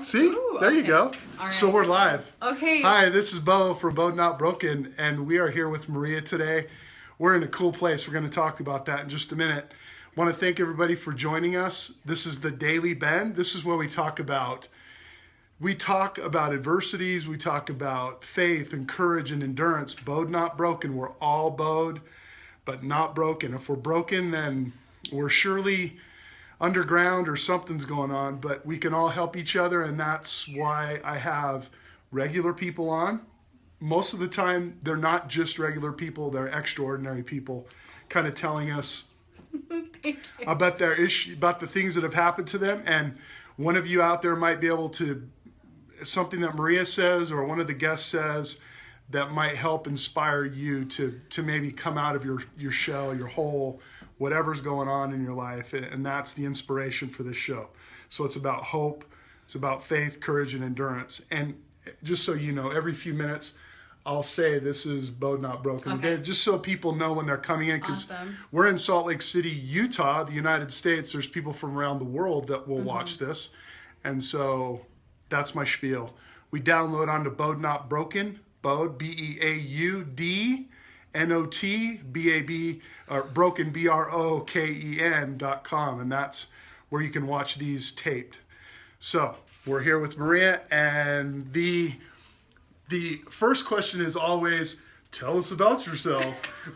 See? Ooh, there you okay. go. All right. So we're live. Okay. Hi, this is Beau from BEAU'D Not Broken, and we are here with Maria today. We're in a cool place. We're going to talk about that in just a minute. Want to thank everybody for joining us. This is the Daily Bend. This is where we talk about adversities. We talk about faith and courage and endurance. BEAU'D Not Broken. We're all bowed, but not broken. If we're broken, then we're surely underground or something's going on, but we can all help each other, and that's why I have regular people on. Most of the time, they're not just regular people, they're extraordinary people kind of telling us about their issue, about the things that have happened to them. And one of you out there might be able to, something that Maria says or one of the guests says that might help inspire you to maybe come out of your shell, your hole, whatever's going on in your life. And that's the inspiration for this show. So it's about hope, it's about faith, courage, and endurance. And just so you know, every few minutes I'll say this is BEAU'D Not Broken. Okay. Just so people know when they're coming in, because we're in Salt Lake City, Utah, the United States. There's people from around the world that will watch this. And so that's my spiel. We download onto BEAU'D Not Broken, BEAU'D, BEAU'D, NOT, BAB, broken, BROKEN.com. And that's where you can watch these taped. So we're here with Maria, and the first question is always, tell us about yourself.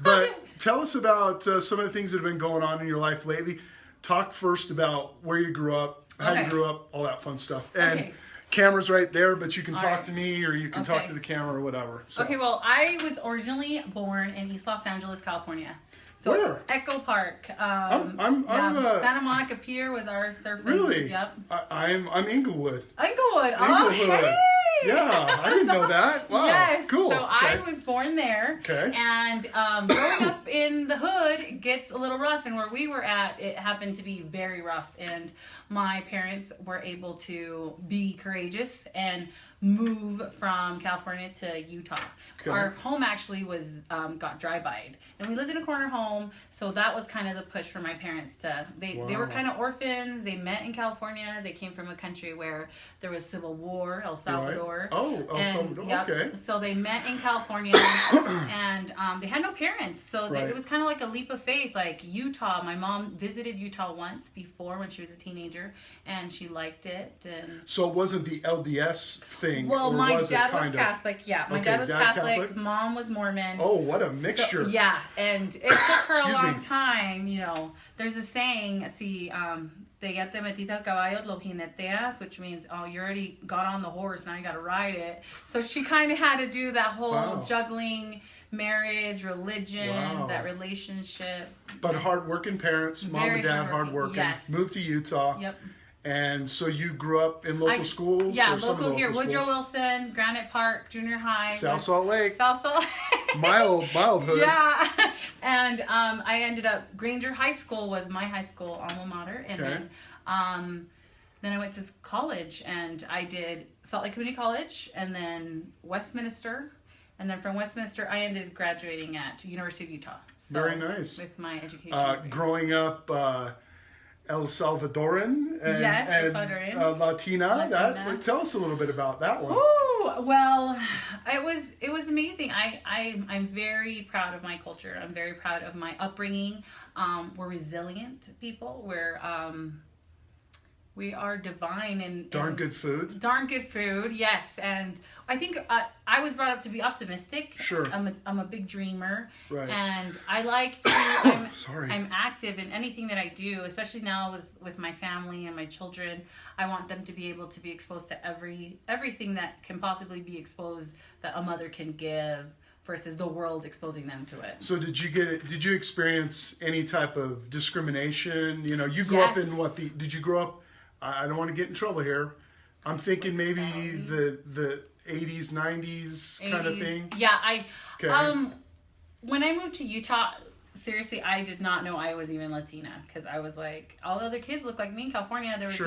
But tell us about some of the things that have been going on in your life lately. Talk first about where you grew up, how you grew up, all that fun stuff. And camera's right there, but you can talk to me or you can talk to the camera or whatever. So. Okay, well, I was originally born in East Los Angeles, California. So where? Echo Park. Santa Monica Pier was our surfing. Really? Yep. I'm Inglewood. Inglewood. Oh, hey! Yeah, I didn't know that. Wow. Yes. Cool. So I was born there. Okay. And growing up in the hood gets a little rough, and where we were at, it happened to be very rough. And my parents were able to be courageous and move from California to Utah. Okay. Our home actually was got dry-byed, and we lived in a corner home, so that was kind of the push for my parents to they were kind of orphans. They met in California. They came from a country where there was civil war, El Salvador. Right. Oh, El Salvador. Yep, okay. So they met in California, and they had no parents, so it was kind of like a leap of faith. Like Utah, my mom visited Utah once before when she was a teenager, and she liked it. And so it wasn't the LDS thing. Well, my dad was Catholic. Yeah, my dad was Catholic. Mom was Mormon. Oh, what a mixture! So, yeah, and it took her a long time. You know, there's a saying, te ya te metiste al caballo, lo jineteas, which means, oh, you already got on the horse, now you got to ride it. So she kind of had to do that whole juggling, marriage, religion, that relationship. But hardworking parents, mom and dad, hardworking. Yes. Moved to Utah. Yep. And so you grew up in local schools? Yeah, local here. Woodrow Wilson, Granite Park, Junior High. South Salt Lake. South Salt Lake. mild hood. Yeah. And I ended up, Granger High School was my high school alma mater. And then I went to college, and I did Salt Lake Community College, and then Westminster. And then from Westminster, I ended up graduating at University of Utah. So, very nice. With my education. Growing up El Salvadoran and Latina. Tell us a little bit about that one. Ooh, well, it was amazing. I'm very proud of my culture. I'm very proud of my upbringing. We're resilient people. We are divine and darn good food. Darn good food, yes. And I think I was brought up to be optimistic. Sure. I'm a big dreamer. Right. And I like to. I'm active in anything that I do, especially now with my family and my children. I want them to be able to be exposed to everything that can possibly be exposed that a mother can give, versus the world exposing them to it. So did you experience any type of discrimination? You know, you grew up in did you grow up? I don't want to get in trouble here. I'm thinking maybe the 80s, 90s kind of thing. Yeah, when I moved to Utah, seriously, I did not know I was even Latina, because I was like, all the other kids look like me in California. There was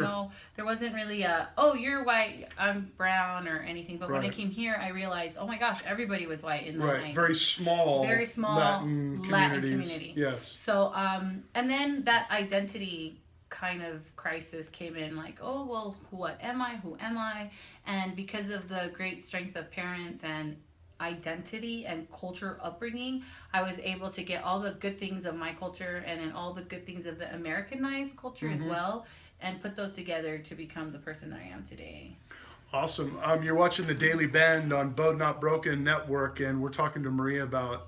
there wasn't really a, oh, you're white, I'm brown, or anything. But when I came here, I realized, oh my gosh, everybody was white in the 90s. Very small Latin community. Yes. So, and then that identity kind of crisis came in, like, oh, well, what am I? Who am I? And because of the great strength of parents and identity and culture upbringing, I was able to get all the good things of my culture and then all the good things of the Americanized culture as well, and put those together to become the person that I am today. Awesome. You're watching the Daily Bend on BEAU'D Not Broken Network, and we're talking to Maria about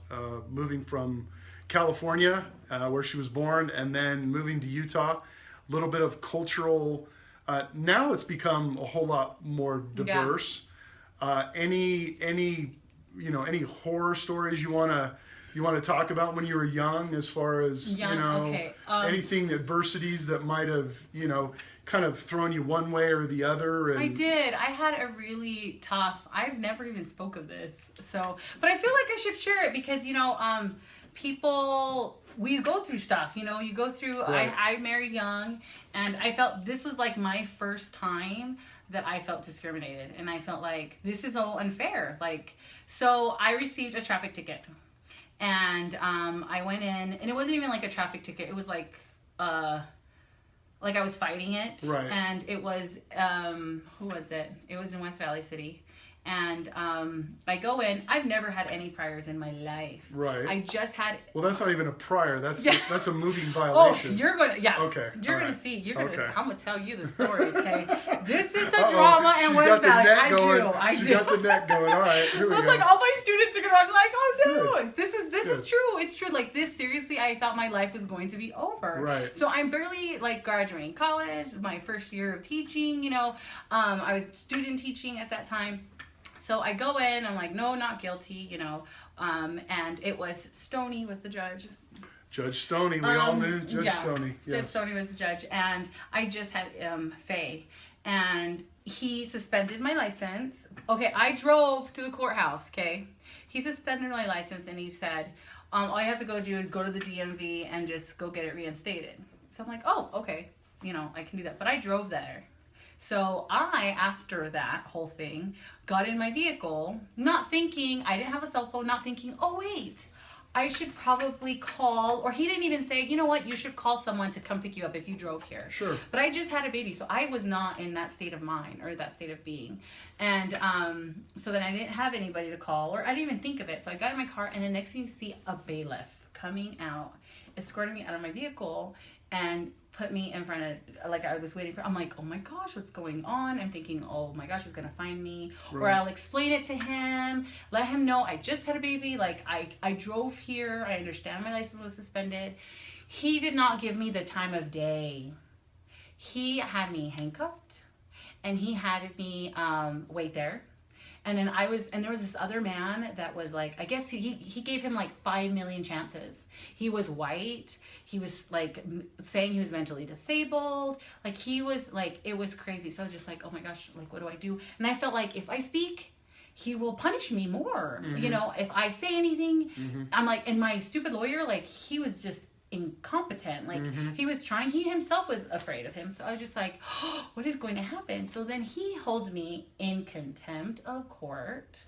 moving from California, where she was born, and then moving to Utah. A little bit of cultural. Now it's become a whole lot more diverse. Yeah. Any horror stories you want to talk about when you were young, as far as anything, adversities that might have kind of thrown you one way or the other? And... I did. I had a really tough. I've never even spoke of this, but I feel like I should share it because people, we go through stuff. You go through. Right. I married young, and I felt this was like my first time that I felt discriminated, and I felt like this is so unfair. So I received a traffic ticket, and I went in, and it wasn't even like a traffic ticket. It was like I was fighting it, right. And it was who was it? It was in West Valley City. And I go in. I've never had any priors in my life. Right. I just had. Well, that's not even a prior. That's a moving violation. Oh, you're gonna Okay. You're gonna see. Okay. I'm gonna tell you the story. Okay. This is the drama in West Valley. I do. Got the net going. All right. Here we go. Like all my students are gonna watch. Like, oh no, Good. this is true. It's true. Like this. Seriously, I thought my life was going to be over. Right. So I'm barely graduating college. My first year of teaching. I was student teaching at that time. So I go in, I'm like, no, not guilty, and it was Stoney was the judge. Judge Stoney, we all knew Judge Stoney. Yes. Judge Stoney was the judge, and I just had Faye, and he suspended my license. Okay, I drove to the courthouse, okay? He suspended my license, and he said, all you have to go do is go to the DMV and just go get it reinstated. So I'm like, oh, okay, I can do that. But I drove there. So I, after that whole thing, got in my vehicle, not thinking, I didn't have a cell phone, not thinking, oh wait, I should probably call, or he didn't even say, you know what, you should call someone to come pick you up if you drove here. Sure. But I just had a baby, so I was not in that state of mind, or that state of being. And so then I didn't have anybody to call, or I didn't even think of it. So I got in my car, and the next thing you see, a bailiff coming out, escorting me out of my vehicle, and put me in front of, I was waiting for, I'm like, oh my gosh, what's going on? I'm thinking, oh my gosh, he's gonna find me. Right. Or I'll explain it to him, let him know I just had a baby, I drove here, I understand my license was suspended. He did not give me the time of day. He had me handcuffed, and he had me wait there. And then there was this other man that was I guess he gave him 5 million chances. He was white. He was saying he was mentally disabled. He was it was crazy. So I was just oh my gosh, what do I do? And I felt like if I speak, he will punish me more. Mm-hmm. If I say anything, mm-hmm. I'm and my stupid lawyer, he was just incompetent. Mm-hmm. He himself was afraid of him. So I was just oh, what is going to happen? So then he holds me in contempt of court.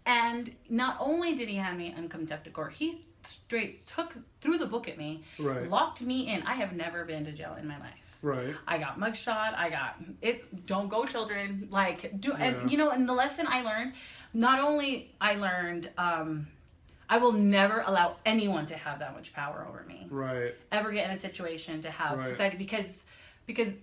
And not only did he have me in contempt of court, he straight threw the book at me, right. Locked me in. I have never been to jail in my life. Right. I got mugshot. Don't go, children. And and the lesson I learned, not only I learned, I will never allow anyone to have that much power over me. Right. Ever get in a situation to have society, because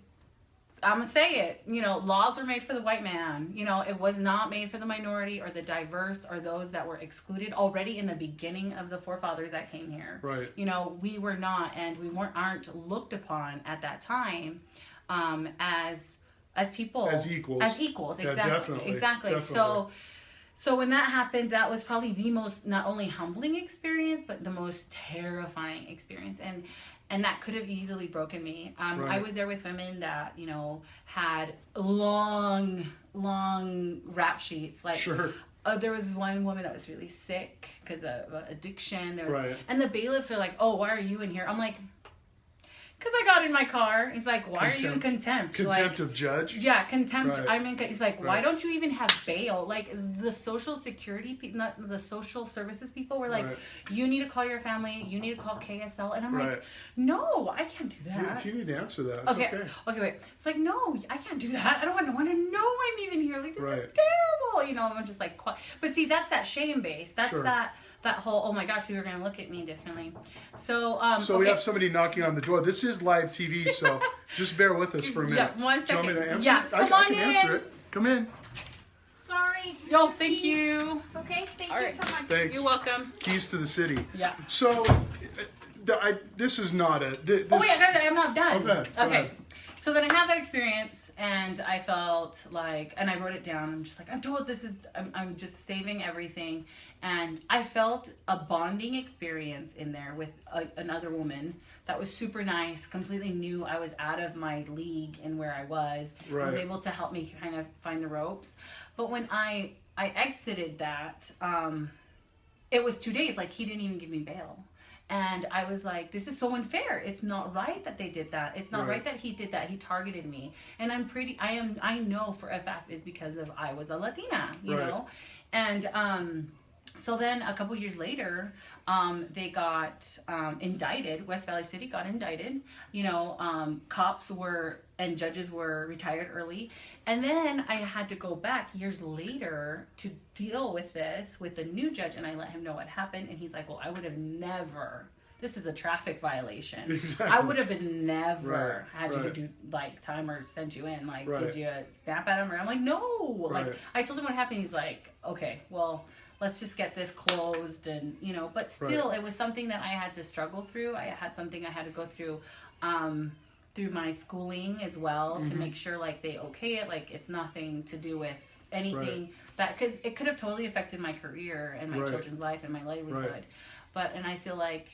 I'm gonna say it, laws were made for the white man. It was not made for the minority or the diverse or those that were excluded already in the beginning of the forefathers that came here. Right. We were not, and we aren't looked upon at that time as people. As equals. As equals, exactly. Yeah, definitely. Exactly. Definitely. So when that happened, that was probably the most not only humbling experience, but the most terrifying experience. And that could have easily broken me. Right. I was there with women that, had long rap sheets. Sure. There was one woman that was really sick because of addiction. And the bailiffs are oh, why are you in here? I'm Because I got in my car. He's like, why are you in contempt? Contempt of judge? Yeah, contempt. Right. I'm in. He's like, why Right. don't you even have bail? Like the social security, not the social services people were like, Right. you need to call your family. You need to call KSL. And I'm Right. like, no, I can't do that. If you need to answer that, it's Okay. okay. Okay, wait. It's like, no, I can't do that. I don't want no one to know I'm even here. Like, this Right. is terrible. You know, I'm just like, quiet. But see, that's that shame base. That's Sure. that whole, oh my gosh, people are going to look at me differently. So, So we have somebody knocking on the door. This is live TV, so just bear with us for a minute. Yeah, 1 Do you want me second. to answer Yeah, it? come I on can in. answer it. Come in. Sorry. Yo, thank you. Okay, thank All you right. so much. Thanks. You're welcome. Keys to the city. Yeah. So, this is not a... This, Oh, wait, I'm not done. Okay, go Okay. ahead. So then I had that experience, and I felt like, and I wrote it down. I'm just like, I'm just saving everything. And I felt a bonding experience in there with another woman that was super nice, completely new. I was out of my league in where I was. Right. Was able to help me kind of find the ropes. But when I exited that, it was 2 days. Like, he didn't even give me bail. And I was like, this is so unfair. It's not right that they did that. It's not right that he did that. He targeted me. And I know for a fact it's because of I was a Latina, you know? And so then a couple years later, they got indicted. West Valley City got indicted. You know, cops and judges were retired early. And then I had to go back years later to deal with this with the new judge, and I let him know what happened, and he's like, well, I would have never, this is a traffic violation. Exactly. I would have never had you right. do like time or sent you in. Like, Right. did you snap at him? Or I'm like, no. Right. Like, I told him what happened. He's like, okay, well, let's just get this closed. And, you know, but still, it was something that I had to struggle through. I had something I had to go through my schooling as well, to make sure like they okay it, like it's nothing to do with anything that, because it could have totally affected my career and my children's life and my livelihood. And I feel like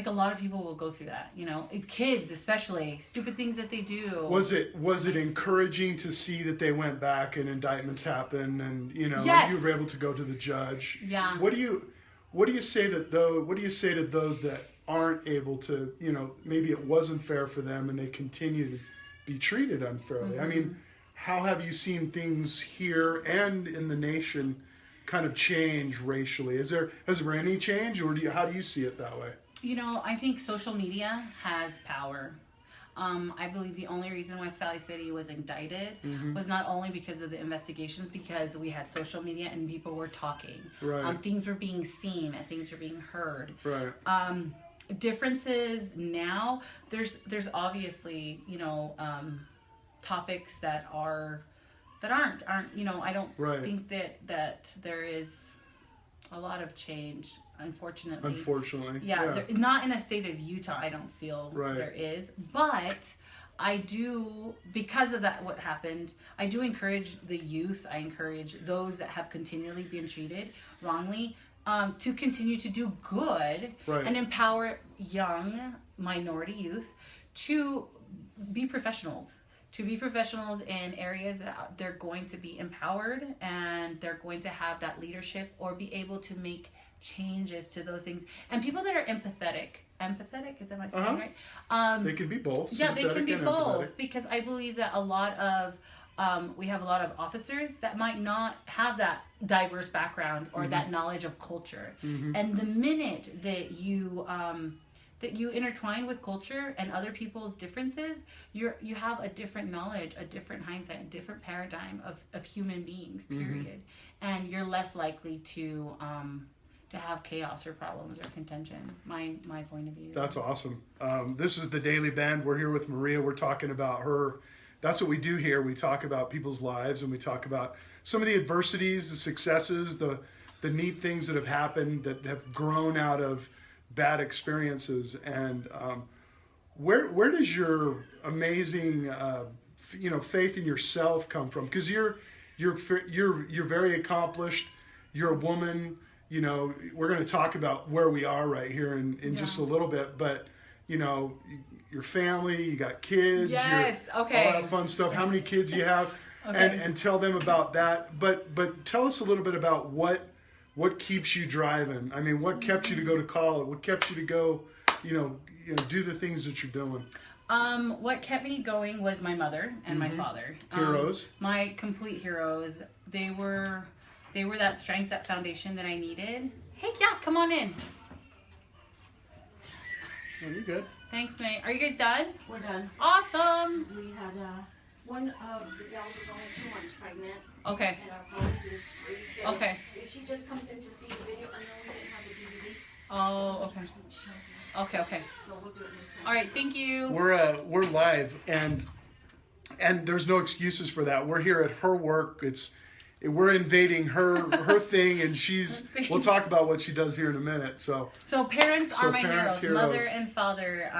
a lot of people will go through that, you know, kids especially, stupid things that they do. Was it encouraging to see that they went back and indictments happened, and you know you were able to go to the judge? Yeah. What do you say to those that aren't able to, you know, maybe it wasn't fair for them and they continue to be treated unfairly? I mean, how have you seen things here and in the nation kind of change racially? Has there any change, or how do you see it that way? You know, I think social media has power. I believe the only reason West Valley City was indicted was not only because of the investigations, because we had social media and people were talking. Right. Things were being seen and things were being heard. Right. Differences now, there's obviously, you know, topics that aren't, you know, I don't think that there is a lot of change, unfortunately. Yeah. Not in a state of Utah, I don't feel there is. But I do, because of that, what happened, I do encourage the youth, I encourage those that have continually been treated wrongly, to continue to do good and empower young minority youth to be professionals. To be professionals in areas that they're going to be empowered and they're going to have that leadership or be able to make changes to those things. And people that are empathetic, is that my saying right? They can be both. Yeah, they can be both. Empathetic. Because I believe that a lot of, we have a lot of officers that might not have that diverse background or that knowledge of culture. And the minute that you intertwine with culture and other people's differences, you have a different knowledge, a different hindsight, a different paradigm of human beings, period. And you're less likely to have chaos or problems or contention. My point of view. That's awesome. This is the Daily Bend. We're here with Maria. We're talking about her. That's what we do here. We talk about people's lives, and we talk about some of the adversities, the successes, the neat things that have happened that have grown out of bad experiences. And where does your amazing faith in yourself come from? Because you're very accomplished. You're a woman. You know, we're going to talk about where we are right here in just a little bit, but you know, your family, you got kids, all that fun stuff. How many kids you have, and tell them about that. But tell us a little bit about what keeps you driving. I mean, what kept you to go to college? What kept you to go do the things that you're doing? What kept me going was my mother and my father. Heroes. My complete heroes. They were that strength, that foundation that I needed. Hey, yeah, come on in. Oh, you're good. Thanks, mate. Are you guys done? We're done. Awesome. We had one of the gals was only 2 months pregnant, Okay. and our policy is free. So Okay. if she just comes in to see the video, I know we didn't have the DVD. Oh, okay. Okay. So we'll do it next time. All right. Thank you. We're live, and there's no excuses for that. We're here at her work. We're invading her thing, and we'll talk about what she does here in a minute. So parents are my parents, heroes. Mother and father,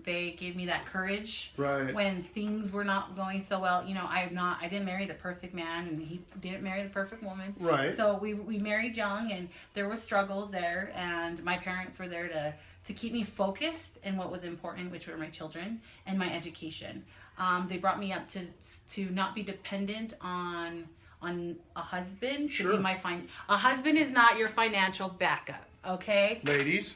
they gave me that courage right. when things were not going so well. I didn't marry the perfect man, and he didn't marry the perfect woman. Right. So we married young, and there were struggles there, and my parents were there to keep me focused in what was important, which were my children and my education. They brought me up to not be dependent on a husband. Sure. A husband is not your financial backup, okay? Ladies.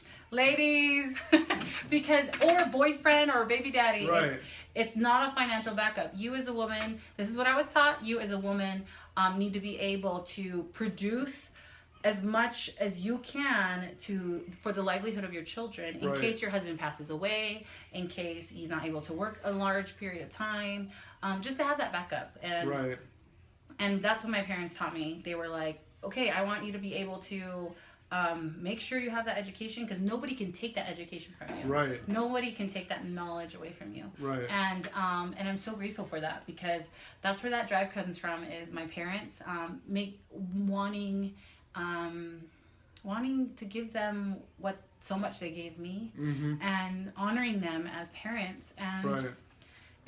or a boyfriend or a baby daddy. Right. It's not a financial backup. You as a woman, this is what I was taught, you as a woman need to be able to produce as much as you can for the livelihood of your children in Right. case your husband passes away, in case he's not able to work a large period of time, just to have that backup. Right. And that's what my parents taught me. They were like, okay, I want you to be able to make sure you have that education, because nobody can take that education from you. Right. Nobody can take that knowledge away from you. Right. And I'm so grateful for that, because that's where that drive comes from, is my parents wanting to give them what so much they gave me, and honoring them as parents. And Right.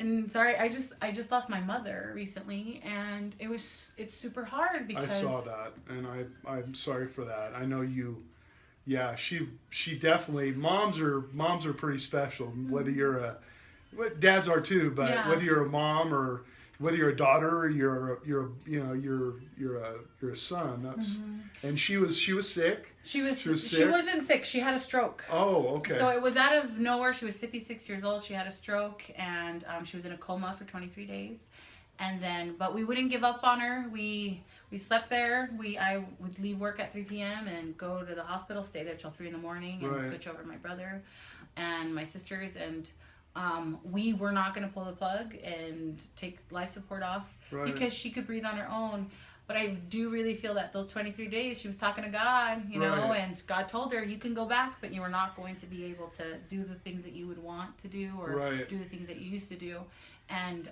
And sorry, I just lost my mother recently, and it's super hard because I saw that, and I'm sorry for that. I know you. Yeah, she definitely. Moms are pretty special. Whether you're dads are too, but Yeah. whether you're a mom or whether you're a daughter, or you're a son. That's and she was sick. She sick? She wasn't sick. She had a stroke. Oh, okay. So it was out of nowhere. She was 56 years old. She had a stroke, and she was in a coma for 23 days. And then, but we wouldn't give up on her. We slept there. I would leave work at 3 p.m. and go to the hospital, stay there till 3 in the morning, and Right. switch over to my brother and my sisters. And we were not going to pull the plug and take life support off, Right. because she could breathe on her own. But I do really feel that those 23 days she was talking to God, Right. and God told her, you can go back, but you are not going to be able to do the things that you would want to do, or Right. do the things that you used to do. And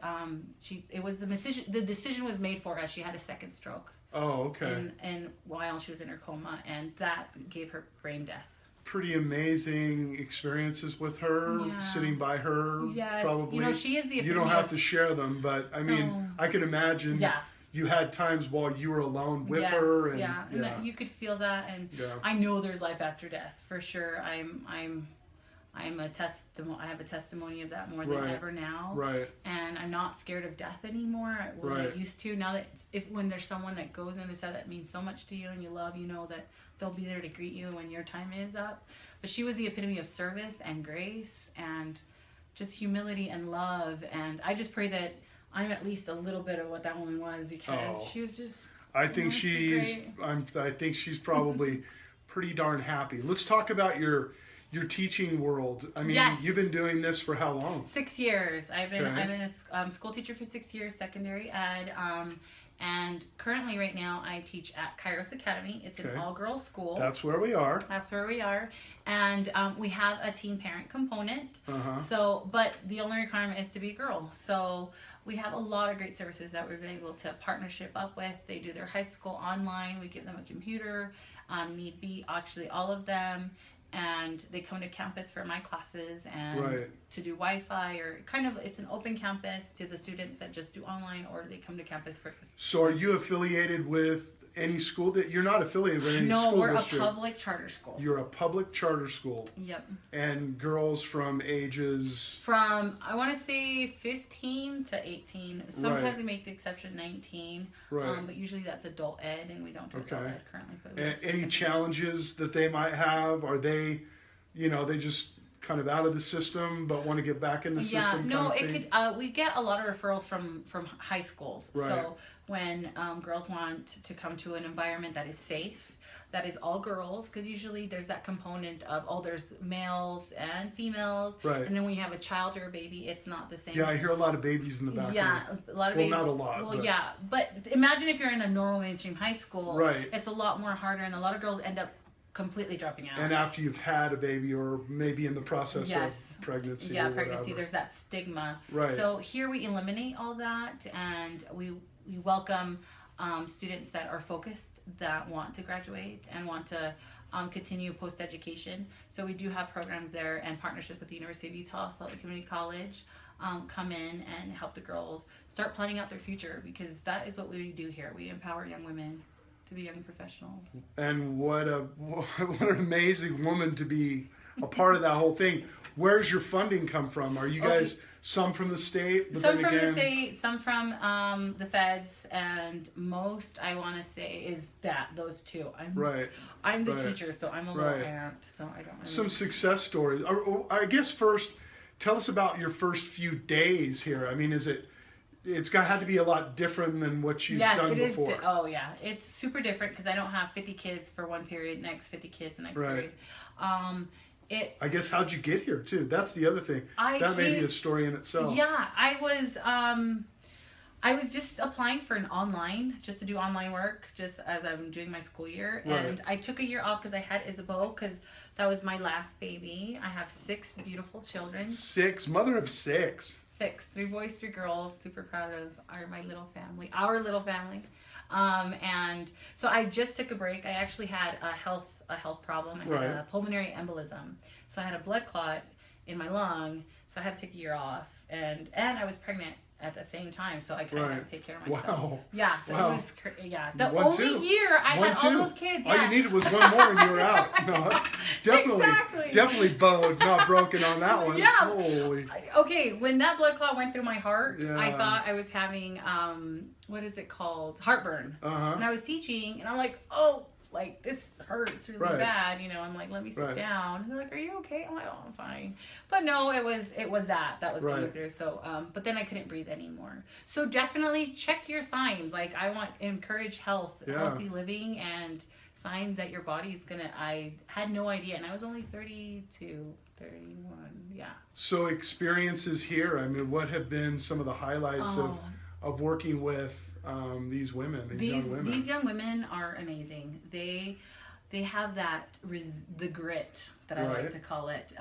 the decision was made for us. She had a second stroke. Oh, okay. And while she was in her coma, and that gave her brain death. Pretty amazing experiences with her, Yeah. sitting by her. Yes. Probably. She is the You don't epitome have of- to share them, but I mean, No. I can imagine. Yeah. You had times while you were alone with Yes, her, and yeah, and that you could feel that, and Yeah. I know there's life after death for sure. I'm a testimony. I have a testimony of that more than Right. ever now. Right. And I'm not scared of death anymore. I Right. used to. Now that when there's someone that goes in the other side that means so much to you and you love, you know that they'll be there to greet you when your time is up. But she was the epitome of service and grace and just humility and love. And I just pray that I'm at least a little bit of what that woman was, because she was just. I think I think she's probably pretty darn happy. Let's talk about your teaching world. I mean, Yes. you've been doing this for how long? 6 years. I've been Okay. a school teacher for 6 years, secondary ed, and currently right now I teach at Kairos Academy. It's an Okay. all-girls school. That's where we are. That's where we are, and we have a teen parent component. Uh-huh. So, but the only requirement is to be a girl. So we have a lot of great services that we've been able to partnership up with. They do their high school online. We give them a computer, need be actually all of them. And they come to campus for my classes and Right. to do Wi-Fi, or it's an open campus to the students that just do online, or they come to campus for. So are you affiliated with any school that you're not affiliated with any No, school we're district? a public charter school. You're a public charter school. Yep. And girls from ages From, I want to say 15 to 18. Sometimes Right. we make the exception 19. Right. But usually that's adult ed, and we don't do adult Okay. ed currently. But we just do any something. challenges that they might have? Are they, they just kind of out of the system but want to get back in the system? No, kind of it thing? could. We get a lot of referrals from high schools. Right. So when girls want to come to an environment that is safe, that is all girls, because usually there's that component of there's males and females, Right. and then when you have a child or a baby, it's not the same. Yeah, I hear a lot of babies in the background. Yeah, a lot of Well, babies. not a lot, Well, but- yeah, but imagine if you're in a normal mainstream high school. Right. It's a lot more harder, and a lot of girls end up completely dropping out. And after you've had a baby, or maybe in the process Yes. of pregnancy. Yeah, or pregnancy. whatever. There's that stigma. Right. So here we eliminate all that, and we welcome students that are focused, that want to graduate and want to continue post education. So we do have programs there and partnerships with the University of Utah, Salt Lake Community College. Come in and help the girls start planning out their future, because that is what we do here. We empower young women to be young professionals. And what an amazing woman to be a part of that whole thing. Where's your funding come from? Are you guys some from the state? But Some then from again, the state, some from the feds, and most I want to say is those two. Right. I'm the Right. teacher, so I'm a little Right. aunt, so I don't. Some success stories. Or I guess first, tell us about your first few days here. I mean, it's had to be a lot different than what you've Yes, done it is. before. Oh yeah, it's super different because I don't have 50 kids for one period, next 50 kids the next Right. period. I guess how'd you get here too? That's the other thing. That may be a story in itself. Yeah, I was just applying for an online, just to do online work, just as I'm doing my school year. Right. And I took a year off because I had Isabeau, because that was my last baby. I have 6 beautiful children. Mother of 6. 6, 3 boys, 3 girls. Super proud of our little family. And so I just took a break. I actually had a health problem. I had Right. a pulmonary embolism. So I had a blood clot in my lung. So I had to take a year off. And I was pregnant at the same time, so I kind of Right. had to take care of myself. Wow. Yeah, so Wow. it was the One, only two. year I One, had two. all those kids. All Yeah. you needed was one more and you were out. No, definitely, Exactly. definitely BEAU'D, not broken on that one. Yeah. Holy. Okay, when that blood clot went through my heart, I Yeah. thought I was having what is it called? Heartburn. Uh-huh. And I was teaching, and I'm like, oh, like this hurts really Right. bad. I'm like, let me sit Right. down. And they're like, are you okay? I'm like, oh, I'm fine. But no, it was that was going Right. through. So, but then I couldn't breathe anymore. So definitely check your signs. Like I want to encourage healthy living, and signs that your body's gonna. I had no idea, and I was only 32, 31. Yeah. So experiences here. I mean, what have been some of the highlights of working with these women, these young women? These young women are amazing. They have that the grit that I like Right. to call it.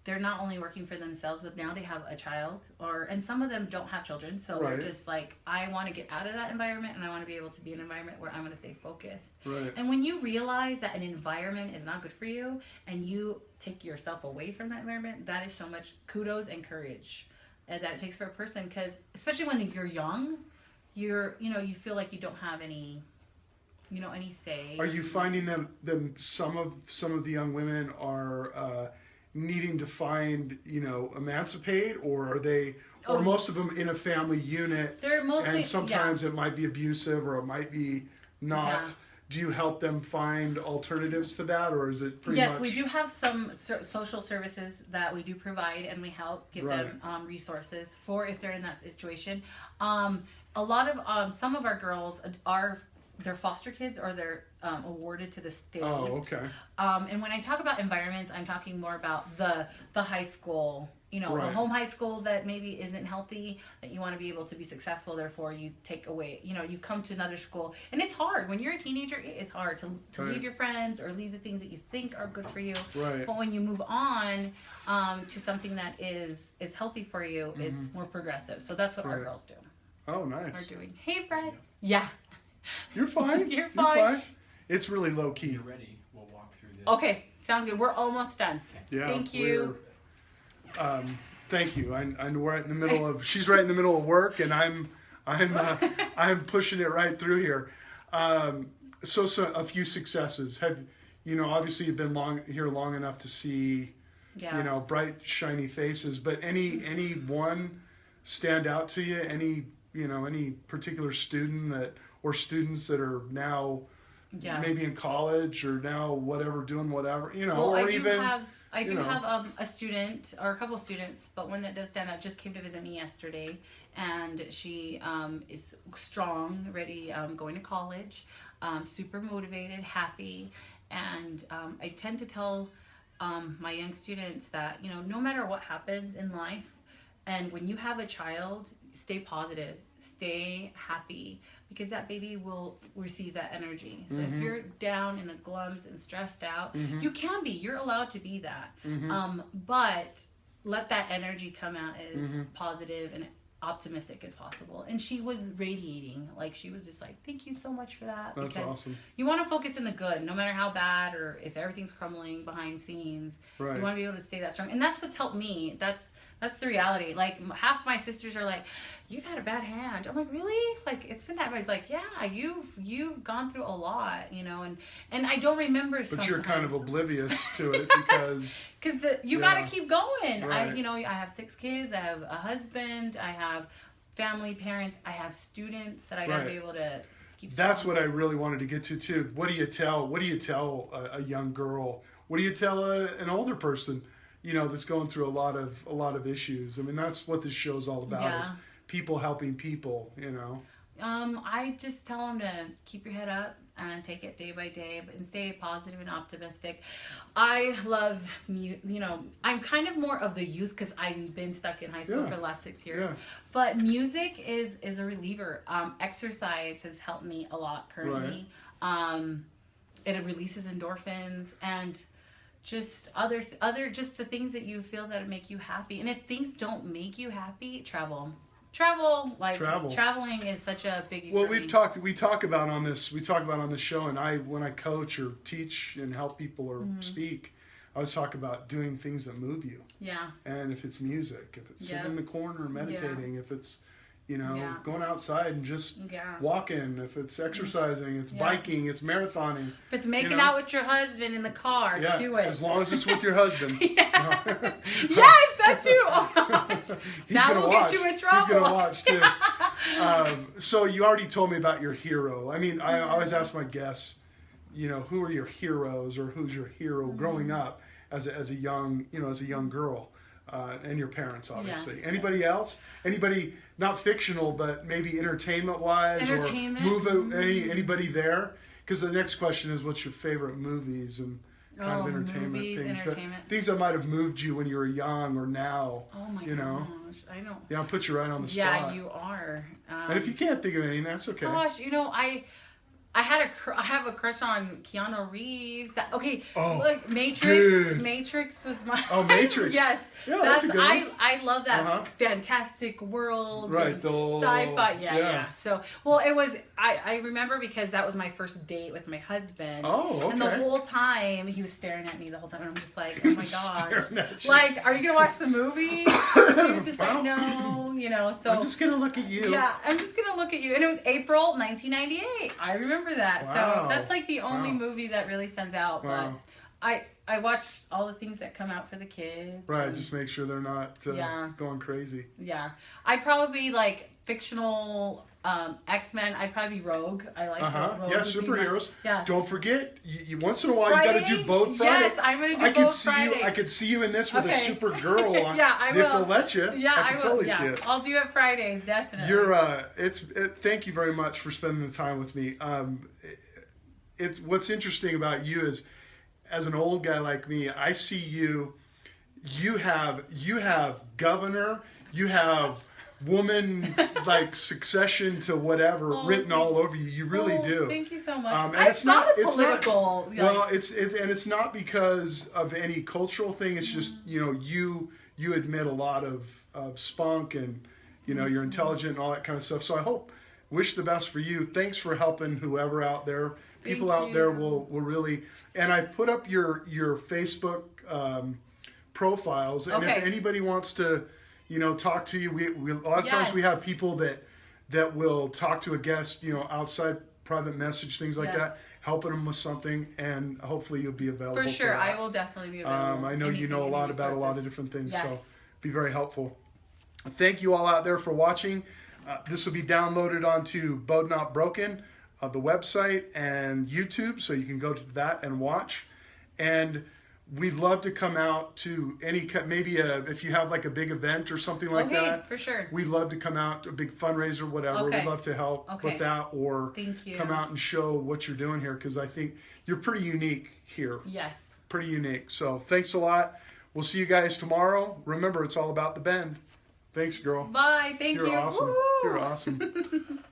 They're not only working for themselves, but now they have a child, and some of them don't have children, so Right. they're just like, I want to get out of that environment, and I want to be able to be in an environment where I'm going to stay focused. Right. And when you realize that an environment is not good for you, and you take yourself away from that environment, that is so much kudos and courage that it takes for a person, because especially when you're young, you feel like you don't have any say. Are you finding them some of the young women are needing to find, emancipate, or are they, or most of them in a family unit? They're mostly, and sometimes it might be abusive, or it might be not. Yeah. Do you help them find alternatives to that, or is it pretty much? Yes, we do have some social services that we do provide, and we help give them resources for if they're in that situation. A lot of some of our girls are they're foster kids, or they're awarded to the state. Oh, okay. And when I talk about environments, I'm talking more about the high school, the home high school that maybe isn't healthy, that you want to be able to be successful. Therefore, you take away, you come to another school. And it's hard. When you're a teenager, it is hard to Right. leave your friends or leave the things that you think are good for you. Right. But when you move on to something that is healthy for you, it's more progressive. So that's what our Right. girls do. Oh, nice. Are doing. Hey, Fred. Yeah. You're fine. You're fine. It's really low key. You're ready. We'll walk through this. Okay. Sounds good. We're almost done. Yeah. Thank you. Thank you. I'm right in the middle of. She's right in the middle of work, and I'm pushing it right through here. So a few successes. Have obviously you've been long enough to see Yeah. bright shiny faces, but any one stand out to you? Any particular student or students that are now maybe in college or now whatever, doing whatever, you know, Well, or I do even have I do you know. have a student or a couple students, but one that does stand out just came to visit me yesterday, and she is strong, ready, going to college, super motivated, happy, and I tend to tell my young students that, you know, no matter what happens in life, and when you have a child, stay positive, stay happy, because that baby will receive that energy. So if you're down in the glums and stressed out, you can be. You're allowed to be that. But let that energy come out as positive and optimistic as possible. And she was radiating. Like, she was just like, thank you so much for that. That's because awesome. you want to focus in the good, no matter how bad or if everything's crumbling behind scenes. Right. You want to be able to stay that strong. And that's what's helped me. That's the reality. Like, half my sisters are like, you've had a bad hand. I'm like, really? Like, it's been that bad. It's like, yeah, you've gone through a lot, you know, and I don't remember But sometimes. you're kind of oblivious to it because you got to keep going. Right. I have 6 kids. I have a husband. I have family, parents. I have students that I got to be able to keep That's strong. what I really wanted to get to too. What do you tell a young girl? What do you tell an older person, you know, that's going through a lot of issues? I mean, that's what this show's all about, is people helping people, you know. I just tell them to keep your head up and take it day by day, and stay positive and optimistic. I love, you know, I'm kind of more of the youth because I've been stuck in high school for the last 6 years. Yeah. But music is a reliever. Exercise has helped me a lot currently. Right. It releases endorphins and just other just the things that you feel that make you happy. And if things don't make you happy, traveling is such a big. Well, we talk about on this show, and when I coach or teach and help people or speak, I always talk about doing things that move you. Yeah. And if it's music, if it's sitting in the corner meditating, if it's, you know, going outside and just walking, if it's exercising, it's biking, it's marathoning. If it's making out with your husband in the car, do it. As long as it's with your husband. Yes, that too. Oh gosh. That will get you in trouble. He's going to watch too. So you already told me about your hero. I mean, I always ask my guests, you know, who are your heroes or who's your hero growing up as a young girl? And your parents, obviously. Yes. Anybody else? Anybody not fictional, but maybe entertainment-wise, or anybody there? Because the next question is, what's your favorite movies and kind of entertainment things that might have moved you when you were young or now? Oh my gosh, I know. Yeah, I'll put you right on the spot. Yeah, you are. And if you can't think of anything, that's okay. Gosh, you know, I have a crush on Keanu Reeves. Look, Matrix. Dude. Matrix was my. Oh, Matrix. Yes. Yeah, that's a good one. I love that fantastic world. Right. The sci-fi. Yeah. So, well, it was. I remember because that was my first date with my husband. Oh, okay. And the whole time he was staring at me the whole time, and I'm just like, oh my gosh. Like, are you gonna watch the movie? He was just like, no, you know. So I'm just gonna look at you. Yeah, I'm just gonna look at you. And it was April 1998. I remember that. Wow. So that's like the only movie that really stands out. Wow. But I watch all the things that come out for the kids. Right, just make sure they're not going crazy. Yeah. I'd probably be like fictional X-Men. I'd probably be Rogue. I like Rogue. Yeah, superheroes. Yeah. Don't forget, you once in a while, you got to do both Friday. Yes, I'm going to do both Friday. I could see you in this with a Supergirl on. Yeah, I will. If they'll let you. Yeah, I will. Totally see it. I'll do it Fridays, definitely. Thank you very much for spending the time with me. It's what's interesting about you is, as an old guy like me, I see you. You have governor. You have woman like succession to whatever written all over you. You really do. Thank you so much. And it's not political. It's not because of any cultural thing. It's just, you know, you admit a lot of spunk, and you know, you're intelligent and all that kind of stuff. So I wish the best for you. Thanks for helping whoever out there. People out there will really, and I've put up your Facebook profiles, and if anybody wants to, you know, talk to you, we a lot of times we have people that will talk to a guest, you know, outside, private message, things like that, helping them with something, and hopefully you'll be available. For sure, I will definitely be available. I know you know a lot about a lot of different things, so be very helpful. Thank you all out there for watching. This will be downloaded onto BEAU'D Not Broken. the website and YouTube, so you can go to that and watch. And we'd love to come out to maybe if you have like a big event or something like that. For sure. We'd love to come out to a big fundraiser, whatever. Okay. We'd love to help with that, or Thank you. come out and show what you're doing here, because I think you're pretty unique here. Yes. Pretty unique. So thanks a lot. We'll see you guys tomorrow. Remember, it's all about the Bend. Thanks, girl. Bye. Thank you. You're awesome. Woo! You're awesome.